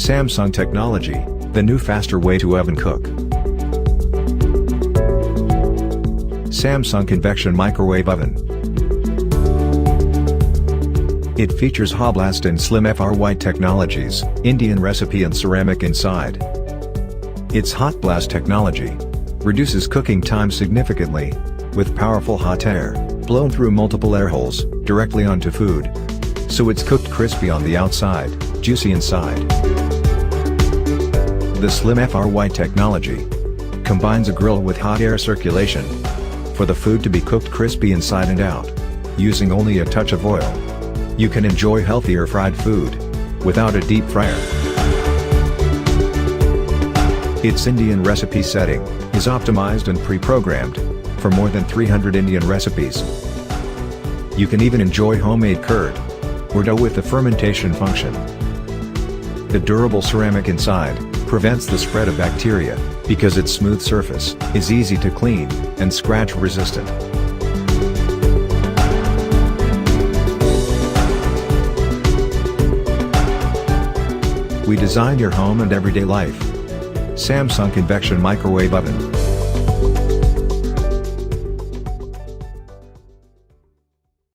Samsung technology, the new faster way to oven cook. Samsung Convection Microwave Oven. It features Hotblast and slim FR white technologies, Indian recipe and ceramic inside. Its Hotblast technology reduces cooking time significantly, with powerful hot air, blown through multiple air holes, directly onto food. So it's cooked crispy on the outside, juicy inside. The slim FR white technology combines a grill with hot air circulation for the food to be cooked crispy inside and out, using only a touch of oil. You can enjoy healthier fried food without a deep fryer. Its Indian recipe setting is optimized and pre-programmed for more than 300 Indian recipes. You can even enjoy homemade curd or dough with the fermentation function. The durable ceramic inside prevents the spread of bacteria because its smooth surface is easy to clean and scratch resistant. We design your home and everyday life. Samsung Convection Microwave Oven.